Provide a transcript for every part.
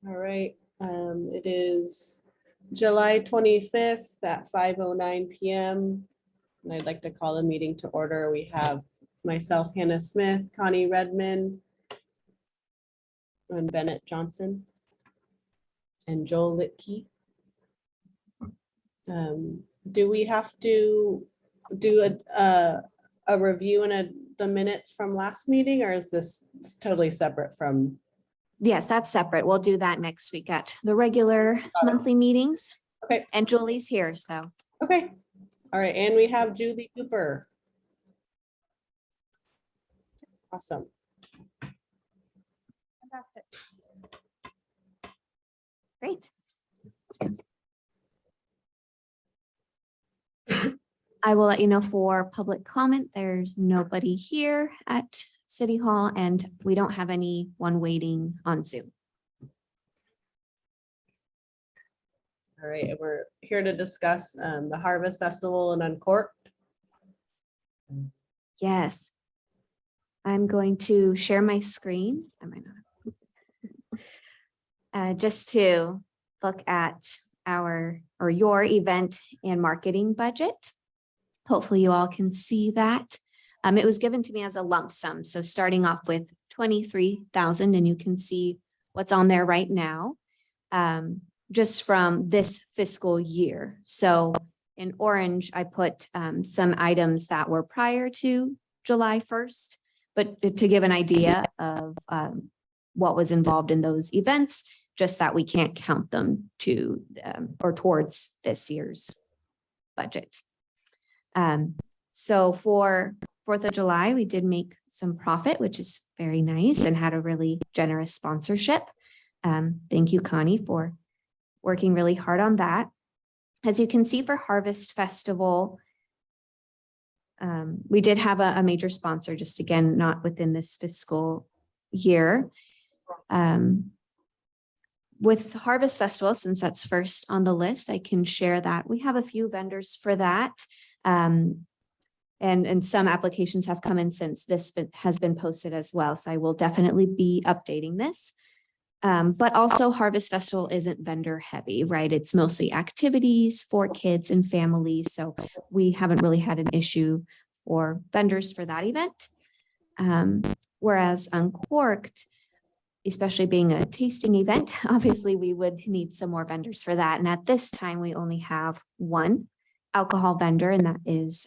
All right, it is July 25th at 5:09 p.m. And I'd like to call the meeting to order. We have myself, Hannah Smith, Connie Redmond, and Bennett Johnson, and Joel Litke. Do we have to do a review and the minutes from last meeting, or is this totally separate from? Yes, that's separate. We'll do that next week at the regular monthly meetings. Okay. And Julie's here, so. Okay, all right, and we have Julie Cooper. Awesome. Fantastic. Great. I will let you know for public comment, there's nobody here at City Hall and we don't have anyone waiting on Zoom. All right, and we're here to discuss the Harvest Festival in Uncorked. Yes. I'm going to share my screen. I might not. Just to look at your event and marketing budget. Hopefully you all can see that. It was given to me as a lump sum. So starting off with 23,000, and you can see what's on there right now, just from this fiscal year. So in orange, I put some items that were prior to July 1st, but to give an idea of what was involved in those events, just that we can't count them to or towards this year's budget. So for 4th of July, we did make some profit, which is very nice, and had a really generous sponsorship. Thank you, Connie, for working really hard on that. As you can see for Harvest Festival, we did have a major sponsor, just again, not within this fiscal year. With Harvest Festival, since that's first on the list, I can share that we have a few vendors for that. And some applications have come in since this has been posted as well. So I will definitely be updating this. But also Harvest Festival isn't vendor heavy, right? It's mostly activities for kids and families. So we haven't really had an issue for vendors for that event. Whereas Uncorked, especially being a tasting event, obviously we would need some more vendors for that. And at this time, we only have one alcohol vendor, and that is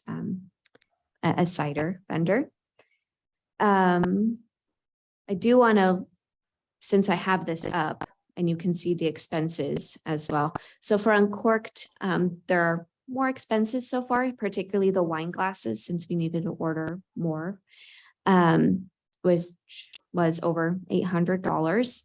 a cider vendor. I do want to, since I have this up, and you can see the expenses as well. So for Uncorked, there are more expenses so far, particularly the wine glasses, since we needed to order more, was over $800.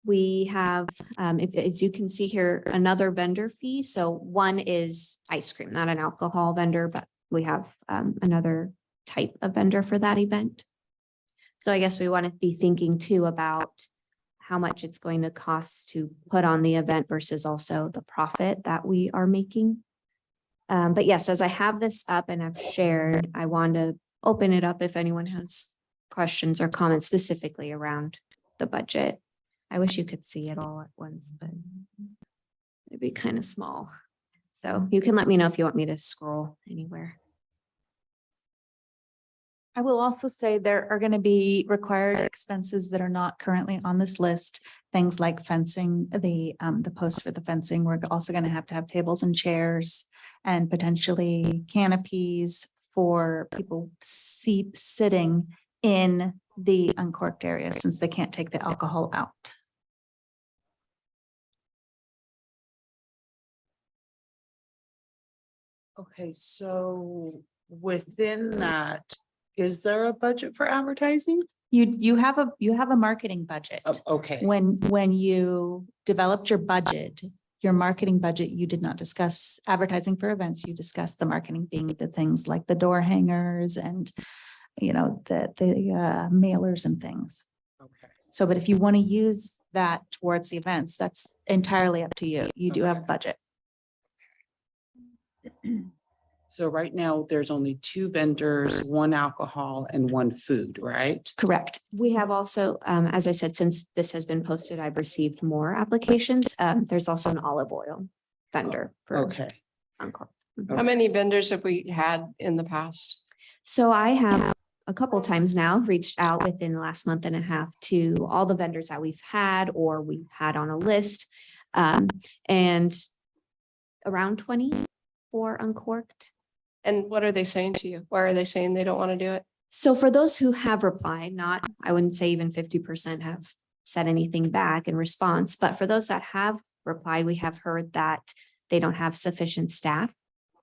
We have, as you can see here, another vendor fee. So one is ice cream, not an alcohol vendor, but we have another type of vendor for that event. So I guess we want to be thinking too about how much it's going to cost to put on the event versus also the profit that we are making. But yes, as I have this up and I've shared, I want to open it up if anyone has questions or comments specifically around the budget. I wish you could see it all at once, but it'd be kind of small. So you can let me know if you want me to scroll anywhere. I will also say there are going to be required expenses that are not currently on this list. Things like fencing, the posts for the fencing. We're also going to have tables and chairs and potentially canopies for people sitting in the uncorked area since they can't take the alcohol out. Okay, so within that, is there a budget for advertising? You have a marketing budget. Okay, When you developed your budget, your marketing budget, you did not discuss advertising for events. You discussed the marketing being the things like the door hangers and, you know, the mailers and things. okay. So, but if you want to use that towards the events, that's entirely up to you. You do have a budget. So right now, there's only 2 vendors, 1 alcohol and 1 food, right? Correct. We have also, as I said, since this has been posted, I've received more applications. There's also an olive oil vendor for Okay. Encore. How many vendors have we had in the past? So I have a couple times now reached out within the last month and a half to all the vendors that we've had or we've had on a list. And around 20 for Uncorked. And what are they saying to you? Why are they saying they don't want to do it? So for those who have replied, not, I wouldn't say even 50% have said anything back in response, but for those that have replied, we have heard that they don't have sufficient staff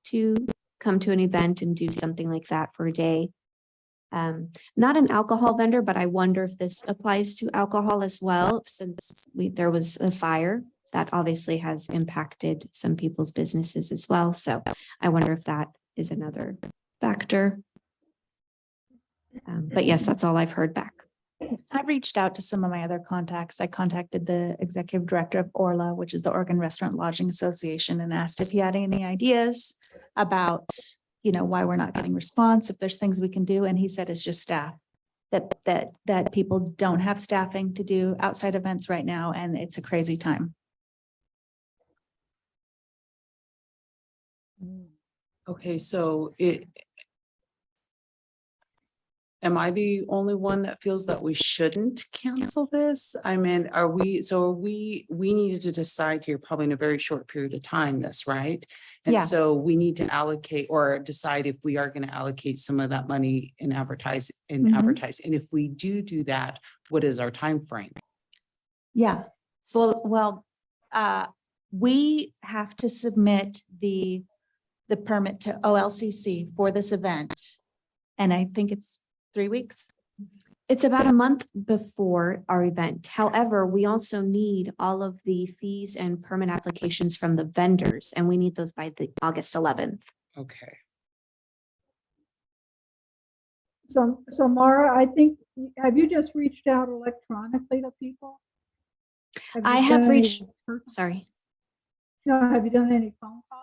to come to an event and do something like that for a day. Not an alcohol vendor, but I wonder if this applies to alcohol as well, since there was a fire that obviously has impacted some people's businesses as well. So I wonder if that is another factor. But yes, that's all I've heard back. I reached out to some of my other contacts. I contacted the executive director of Orla, which is the Oregon Restaurant Lodging Association, and asked if he had any ideas about, why we're not getting response, if there's things we can do. And he said it's just staff, that people don't have staffing to do outside events right now, and it's a crazy time. Okay, so am I the only one that feels that we shouldn't cancel this? I mean, we needed to decide here probably in a very short period of time this, right? And Yeah. so we need to allocate or decide if we are going to allocate some of that money in advertise. Mhm. And if we do that, what is our time frame? Yeah, well, we have to submit the permit to OLCC for this event. And I think it's 3 weeks. It's about a month before our event. However, we also need all of the fees and permit applications from the vendors, and we need those by the August 11th. Okay. So Mara, I think, have you just reached out electronically to people? I you have done any reached- person- Sorry. No, have you done any phone calls?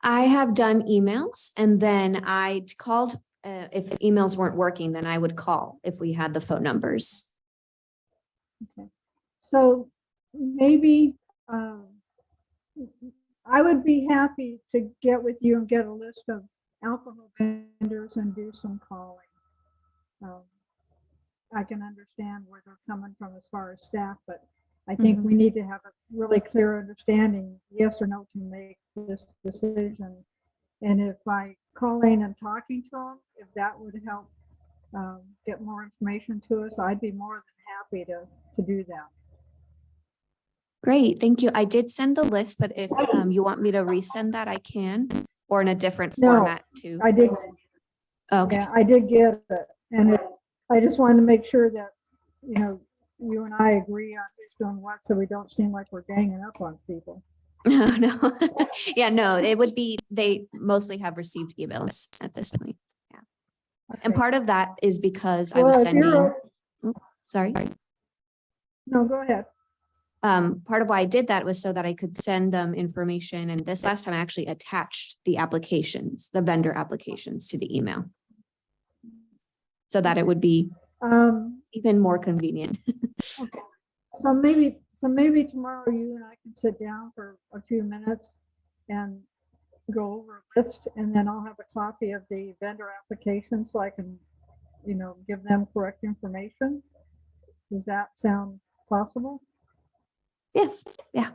I have done emails and then I called, if emails weren't working, then I would call if we had the phone numbers. So maybe I would be happy to get with you and get a list of alcohol vendors and do some calling. I can understand where they're coming from as far as staff, but I think we need to have a really clear understanding, yes or no, to make this decision. And if by calling and talking to them, if that would help get more information to us, I'd be more than happy to do that. Great, thank you. I did send the list, but if you want me to resend that, I can, or in a different No, format too. I did, Okay, yeah, I did get it. And I just wanted to make sure that, you and I agree on who's doing what, so we don't seem like we're ganging up on people. no, yeah, no, it would be, they mostly have received emails at this point. And Okay. part of that is because I Well, was if you're sending, o- sorry. No, go ahead. Part of why I did that was so that I could send them information. And this last time I actually attached the applications, the vendor applications to the email. So that it would be even more convenient. Okay. So maybe tomorrow you and I can sit down for a few minutes and go over a list, and then I'll have a copy of the vendor application so I can, give them correct information. Does that sound possible? Yes, yeah.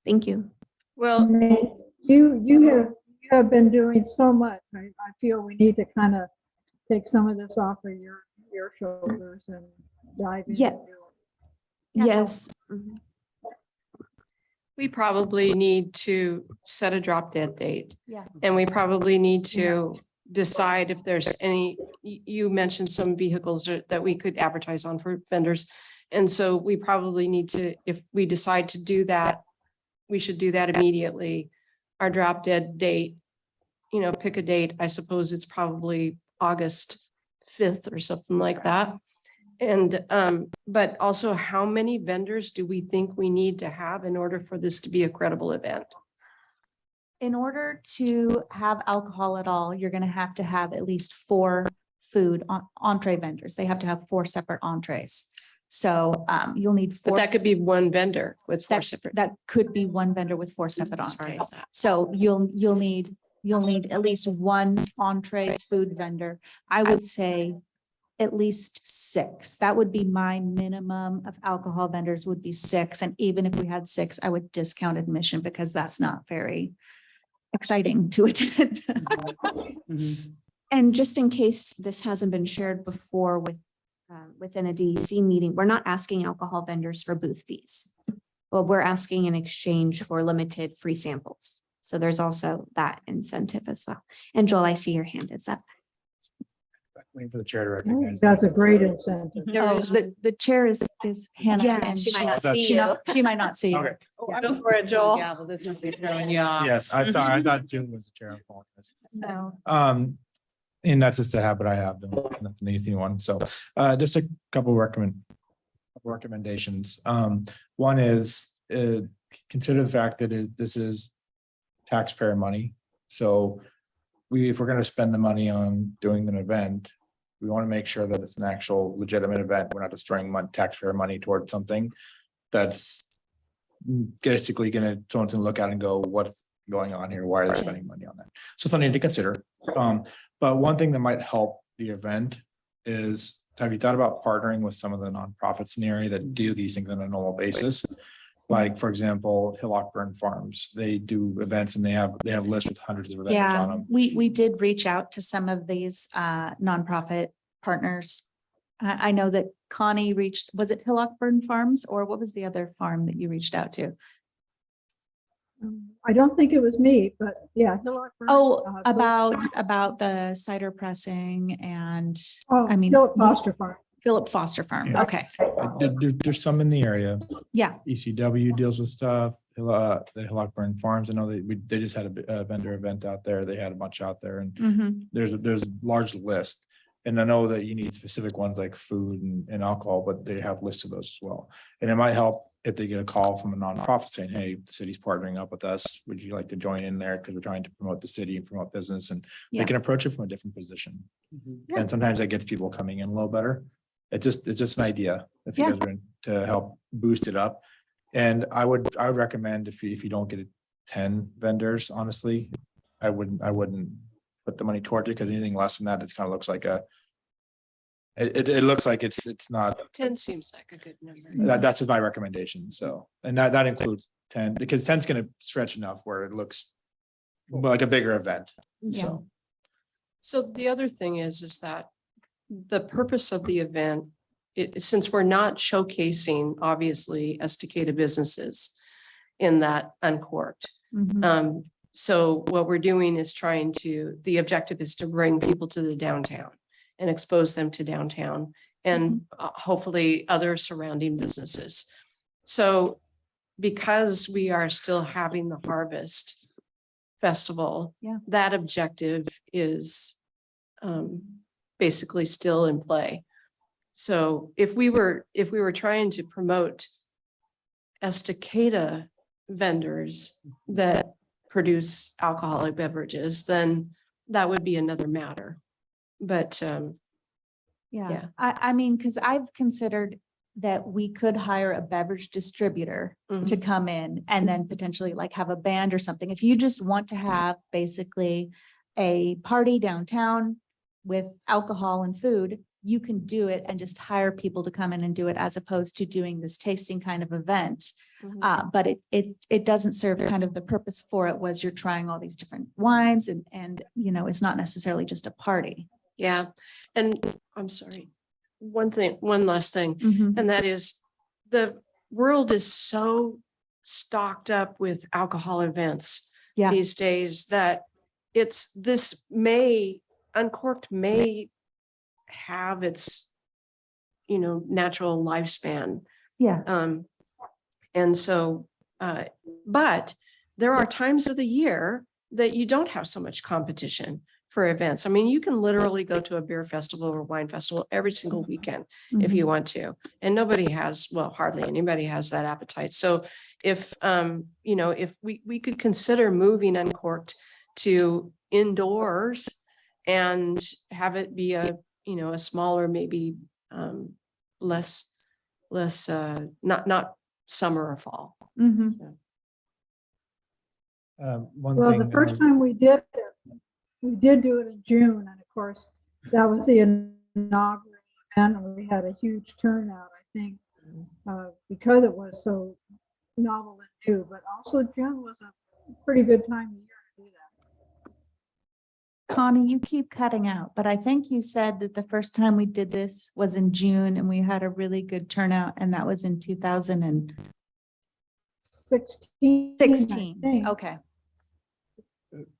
Thank you. I Well, mean, you have been doing so much. I feel we need to kind of take some of this off of your shoulders and dive in. Yeah. and do it. Yes. Mhm. we probably need to set a drop dead date. Yeah. And we probably need to decide if there's any, you mentioned some vehicles that we could advertise on for vendors. And so we probably need to, if we decide to do that, we should do that immediately. Our drop dead date, pick a date. I suppose it's probably August 5th or something like that. And, but also how many vendors do we think we need to have in order for this to be a credible event? In order to have alcohol at all, you're gonna have to have at least 4 food entree vendors. They have to have 4 separate entrees. So you'll need But 4. that could be one vendor with 4 separate. That could be one vendor with 4 separate Sorry entrees. about that. So you'll need at least 1 entree food vendor. I would say at least 6. That would be my minimum of alcohol vendors would be 6. And even if we had 6, I would discount admission because that's not very exciting to attend. Mhm. And just in case this hasn't been shared before within a DEC meeting, we're not asking alcohol vendors for booth fees. But we're asking in exchange for limited free samples. So there's also that incentive as well. And Joel, I see your hand is up. Waiting for the chair to I recognize. think that's a great incentive. Oh, the chair is Hannah. Yeah, and she might not see she might not see you. Okay. Go for it, Joel. Yeah, well, this must be throwing you off. Yes, I'm sorry. I thought June was the chair. I apologize. No. And that's just a habit I have, nothing anything one. So, just a couple recommendations. One is, consider the fact that this is taxpayer money. So if we're gonna spend the money on doing an event, we want to make sure that it's an actual legitimate event. We're not destroying taxpayer money towards something that's basically gonna, someone's gonna look at it and go, what's going on here? Why are they spending money on that? So something to consider. But one thing that might help the event is, have you thought about partnering with some of the nonprofits in the area that do these things on a normal basis? Like, for example, Hillockburn Farms, they do events and they have lists with hundreds of events on Yeah, them. we did reach out to some of these nonprofit partners. I know that Connie was it Hillockburn Farms or what was the other farm that you reached out to? I don't think it was me, but yeah. Hillockburn, Oh, Philip- about the cider pressing and Oh, I mean, Philip Foster Farm. Philip Foster Farm. Yeah. Okay, There's some in the area. yeah, ECW deals with stuff. The Hillockburn Farms, I know they just had a vendor event out there. They had a bunch out there, and mhm, there's a large list. And I know that you need specific ones like food and alcohol, but they have lists of those as well. And it might help if they get a call from a nonprofit saying, hey, the city's partnering up with us. Would you like to join in there? Because we're trying to promote the city and promote business, and Yeah. they can approach it from a different position. Mhm. Yeah. And sometimes that gets people coming in a little better. It's just an idea if you Yeah. guys are in to help boost it up. And I would recommend if you don't get 10 vendors, honestly, I wouldn't put the money towards it, because anything less than that, it's kind of looks like it looks like it's not, 10 seems like a good number. that's just my recommendation. So, and that includes 10, because 10 is going to stretch enough where it looks like a bigger event. Yeah. So, So the other thing is that the purpose of the event, since we're not showcasing, obviously, Estacada businesses in that uncorked. mhm. So what we're doing is the objective is to bring people to the downtown and expose them to downtown and hopefully other surrounding businesses. So because we are still having the Harvest Festival, Yeah. that objective is basically still in play. So if we were trying to promote Estacada vendors that produce alcoholic beverages, then that would be another matter. But Yeah, Yeah. I mean, because I've considered that we could hire a beverage distributor to come in and then potentially like have a band or something. If you just want to have basically a party downtown with alcohol and food, you can do it and just hire people to come in and do it as opposed to doing this tasting kind of event. But it doesn't serve kind of the purpose for it was you're trying all these different wines and it's not necessarily just a party. yeah, and I'm sorry. One last thing, Mhm. and that is the world is so stocked up with alcohol events Yeah. these days that Uncorked may have its, natural lifespan. Yeah. And so, but there are times of the year that you don't have so much competition for events. I mean, you can literally go to a beer festival or wine festival every single weekend if Mhm. you want to. And hardly anybody has that appetite. So if, if we could consider moving Uncorked to indoors and have it be a smaller, maybe less, not summer or fall. Mhm. One Well, thing. the first time we did it, we did do it in June, and of course, that was the inaugural event, and we had a huge turnout, I think, because it was so novel and new, but also June was a pretty good time of year to do that. Connie, you keep cutting out, but I think you said that the first time we did this was in June and we had a really good turnout, and that was in 2016. 16. I think. Okay.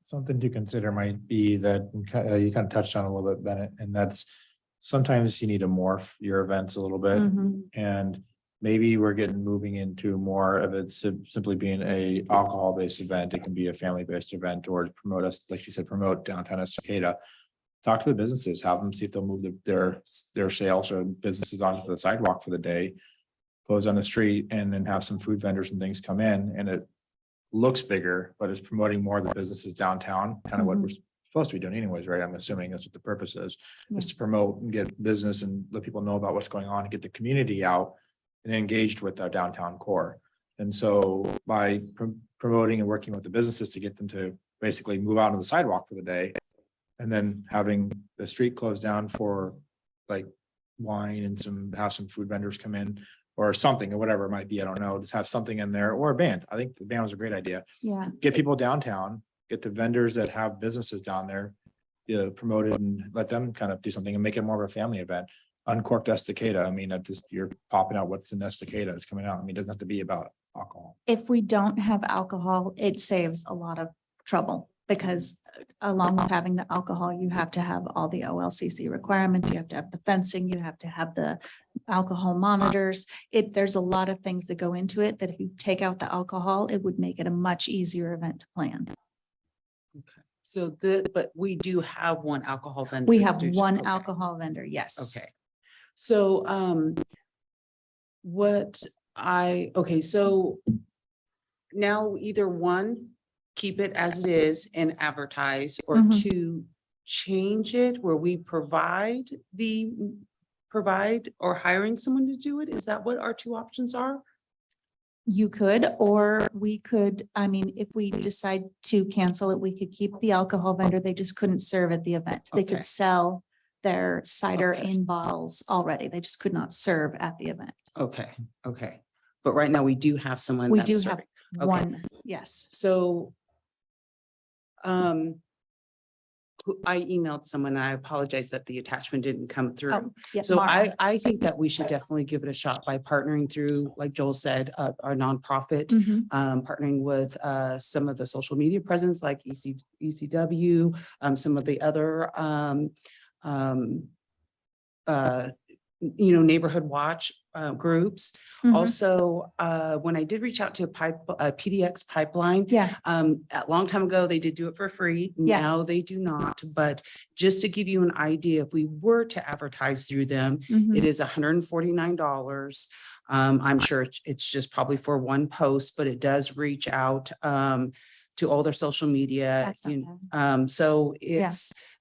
Something to consider might be that you kind of touched on a little bit, Bennett, and that's sometimes you need to morph your events a little bit. Mhm. And maybe we're moving into more of it simply being a alcohol-based event. It can be a family-based event, or to promote us, like you said, promote downtown Estacada. Talk to the businesses, have them see if they'll move their sales or businesses onto the sidewalk for the day, close on the street, and then have some food vendors and things come in, and it looks bigger, but it's promoting more of the businesses downtown, kind of what we're supposed to be doing anyways, right? I'm assuming that's what the purpose is to promote and get business and let people know about what's going on and get the community out and engaged with our downtown core. And so by promoting and working with the businesses to get them to basically move out on the sidewalk for the day, and then having the street closed down for like wine and have some food vendors come in, or something, or whatever it might be, I don't know, just have something in there, or a band. I think the band was a great idea. Yeah. Get people downtown, get the vendors that have businesses down there, promoted, and let them kind of do something and make it more of a family event. Uncorked Estacada, I mean, you're popping out what's in Estacada that's coming out. I mean, it doesn't have to be about alcohol. If we don't have alcohol, it saves a lot of trouble, because along with having the alcohol, you have to have all the OLCC requirements. You have to have the fencing, you have to have the alcohol monitors. There's a lot of things that go into it that if you take out the alcohol, it would make it a much easier event to plan. So but we do have one alcohol vendor. We have one Okay. alcohol vendor, yes. Okay. So, so now either one, keep it as it is and advertise, or Mhm. two, change it where we provide or hiring someone to do it. Is that what our two options are? You could, or we could, I mean, if we decide to cancel it, we could keep the alcohol vendor. They just couldn't serve at the event. They Okay. could sell their cider Okay. in bottles already. They just could not serve at the event. Okay, okay. But right now we do have someone. We that's do have serving. Okay. one, yes. So, I emailed someone, and I apologize that the attachment didn't come through. Oh, yeah, So Mara. I think that we should definitely give it a shot by partnering through, like Joel said, our nonprofit, Mhm. partnering with some of the social media presence like ECW, some of the other neighborhood watch groups. Mhm. Also, when I did reach out to a PDX pipeline, Yeah, a long time ago, they did do it for free. Yeah. Now they do not. But just to give you an idea, if we were to advertise through them, mhm. it is $149. I'm sure it's just probably for one post, but it does reach out to all their social media. That's not bad. So Yeah.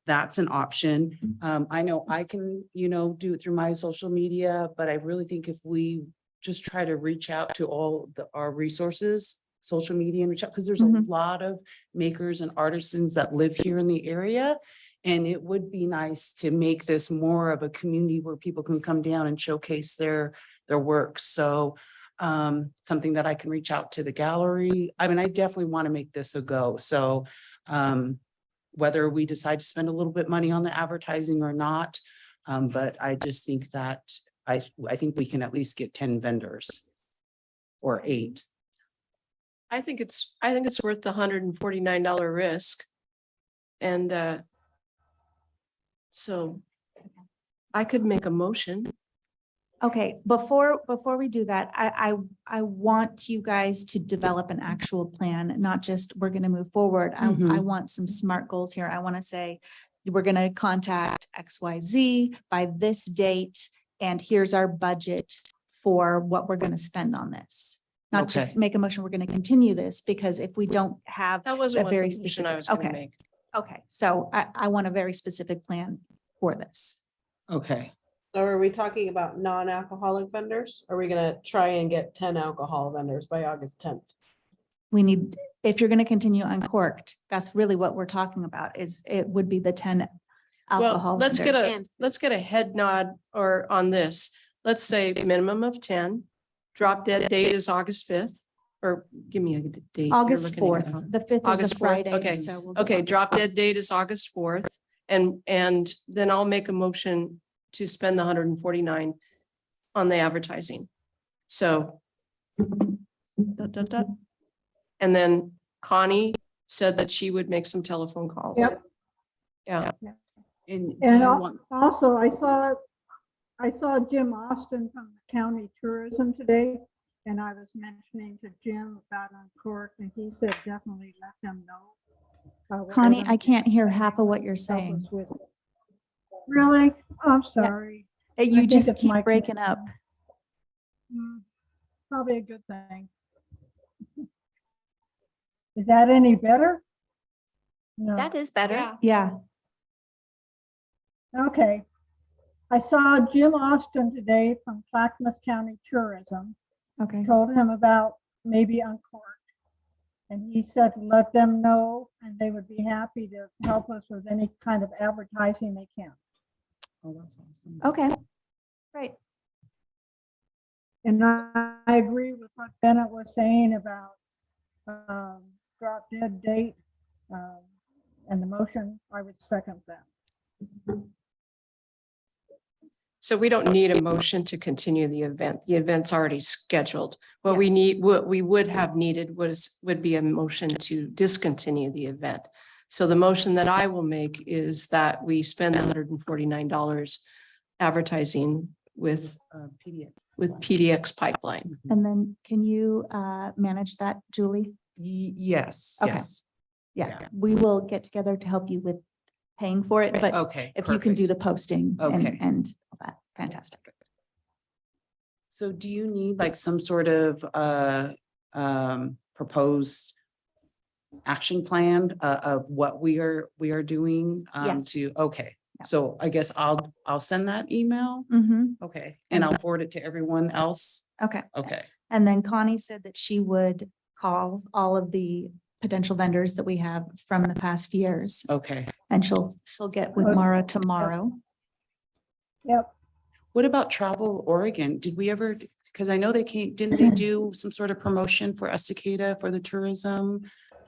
that's an option. I know I can, do it through my social media, but I really think if we just try to reach out to all our resources, social media, and reach out, because there's a Mhm. lot of makers and artisans that live here in the area. And it would be nice to make this more of a community where people can come down and showcase their work. So something that I can reach out to the gallery. I mean, I definitely want to make this a go. So whether we decide to spend a little bit money on the advertising or not. But I just think that I think we can at least get 10 vendors or 8. I think it's worth the $149 risk. And so I could make a motion. Okay, before we do that, I want you guys to develop an actual plan, not just we're gonna move forward. I Mhm. want some SMART goals here. I want to say, we're gonna contact XYZ by this date, and here's our budget for what we're gonna spend on this. not just Okay. make a motion, we're going to continue this, because if we don't have That wasn't a what very the motion specific, I was gonna okay, make. okay. So I want a very specific plan for this. Okay. So are we talking about non-alcoholic vendors? Are we gonna try and get 10 alcohol vendors by August 10th? We need, if you're going to continue uncorked, that's really what we're talking about, is it would be the 10 alcohol. Well, let's get vendors. let's get a head nod or on this. Let's say minimum of 10. Drop dead date is August 5th, or give me a date. You're August looking at 4th, it. the 5th is August a 4th, Friday. okay, So we'll do Okay, August drop 4th. dead date is August 4th. And then I'll make a motion to spend the 149 on the advertising. So. And then Connie said that she would make some telephone calls. Yep. Yeah, And do And you al- want, also, I saw Jim Austin from the county tourism today, and I was mentioning to Jim about Uncork, and he said definitely let them know. Connie, whatever I can't hear they half of what you're help us saying. with. Really? I'm sorry. You think just it's keep my breaking up. Probably a good thing. Is that any better? No. That is better. yeah. Yeah, Okay. I saw Jim Austin today from Clackamas County Tourism, okay. told him about maybe Uncork. And he said, let them know, and they would be happy to help us with any kind of advertising they can. oh, that's awesome. Okay. Right. And I agree with what Bennett was saying about drop dead date and the motion. I would second that. So we don't need a motion to continue the event. The event's already scheduled. What we Yes. need, what we would have needed would be a motion to discontinue the event. So the motion that I will make is that we spend $149 advertising with PDX. PDX Pipeline. And then can you manage that, Julie? Yes, Okay. yes. Yeah, Yeah. we will get together to help you with paying for it, but Okay. if you can do the perfect. posting Okay. and all that, fantastic. So do you need like some sort of proposed action plan of what we are doing Yes. to, okay. Yeah. So I guess I'll send that email. Mm-hmm. Okay. And I'll forward it to everyone else. Okay. Okay. And then Connie said that she would call all of the potential vendors that we have from the past years, Okay. and she'll get with Okay. Mara tomorrow. Yep. What about Travel Oregon? Did we ever, because I know didn't they do some sort of promotion for Estacada for the tourism?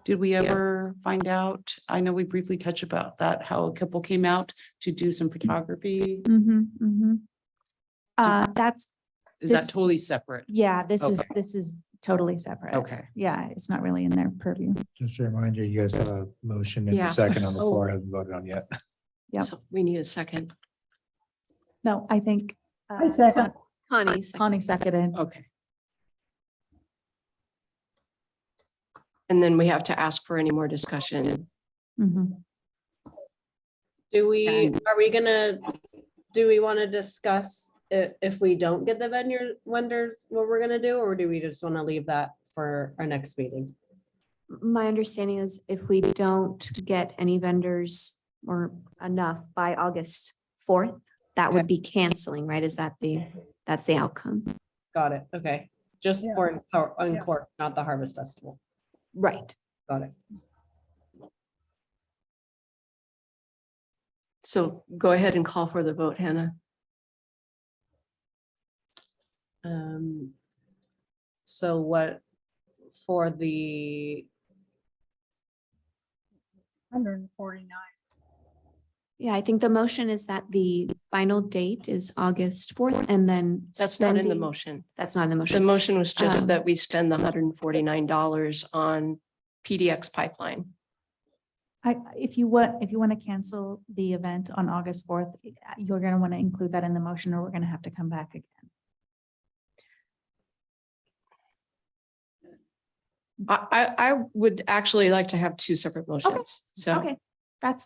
Did we ever find out? I know we briefly touched about that, how a couple came out to do some photography. Mm-hmm, mm-hmm. That's, Is that This- totally separate? yeah, this Okay. is totally separate. Okay. Yeah, it's not really in their purview. Just a reminder, you guys have a motion and Yeah. a second on the Oh. floor, haven't voted on yet. Yep. So we need a second. No, I think. I second. Connie. Connie seconded. Okay. And then we have to ask for any more discussion. Mhm. Do we, And- do we want to discuss if we don't get the vendors, what we're gonna do, or do we just want to leave that for our next meeting? My understanding is if we don't get any vendors or enough by August 4th, that would be canceling, right? That's the outcome. Got it. Okay. Just Yeah. for Uncork, not the Harvest Festival. Right. Got it. So go ahead and call for the vote, Hannah. So what for the 149. Yeah, I think the motion is that the final date is August 4th and then. That's not in the spending- motion. That's not in the The motion. motion was just that Um, we spend the $149 on PDX Pipeline. If you want to cancel the event on August 4th, you're going to want to include that in the motion, or we're going to have to come back again. I would actually like to have two separate motions. So, Okay,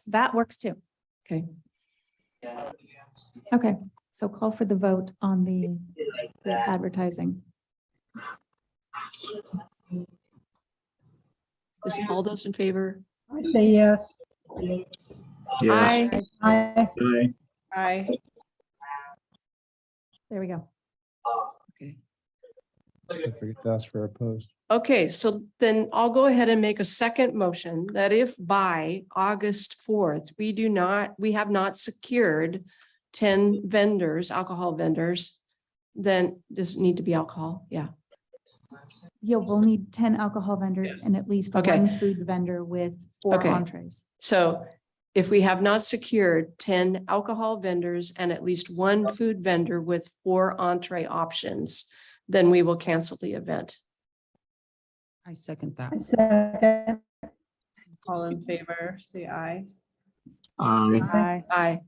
that works too. okay. Okay, so call for the vote on the advertising. Is all those in favor? I say yes. Aye. I, Aye. There we go. Okay. Don't forget to ask for opposed. Okay, so then I'll go ahead and make a second motion that if by August 4th, we have not secured 10 vendors, alcohol vendors, then does it need to be alcohol? Yeah. We'll need 10 alcohol vendors and at least Okay. one food vendor with 4 Okay. entrees. So if we have not secured 10 alcohol vendors and at least one food vendor with 4 entree options, then we will cancel the event. I second that. I second. All in favor, say aye. Aye. Aye.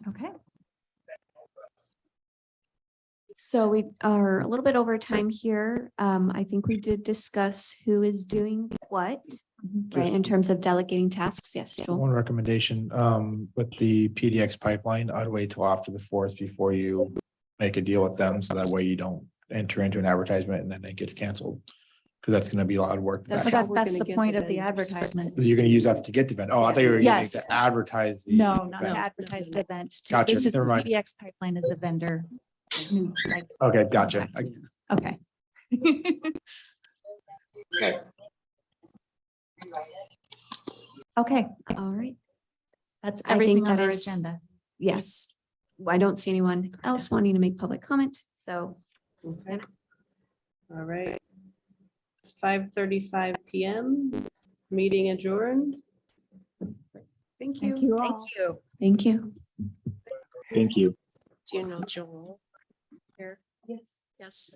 Okay. So we are a little bit over time here. I think we did discuss who is doing what, right, in terms of delegating tasks. Yes, Joel. One recommendation, with the PDX pipeline, I'd wait till after the 4th before you make a deal with them. So that way you don't enter into an advertisement and then it gets canceled. Because that's gonna be a lot of work. That's So how that, we're that's gonna the get point the of the vendors. advertisement. You're gonna use that to get the event. Oh, I thought you were using it Yes. to advertise. the No, not to event. advertise the event. Gotcha, This is never mind. PDX pipeline is a vendor. New, like, Okay, gotcha. okay. Okay, All right. that's I think everything on that our is- agenda. Yes. I don't see anyone else wanting to make public comment. So Okay. All right. It's 5:35 PM. Meeting adjourned. Thank Thank you all. thank you. Do you know Joel? Here? Yes. Yes.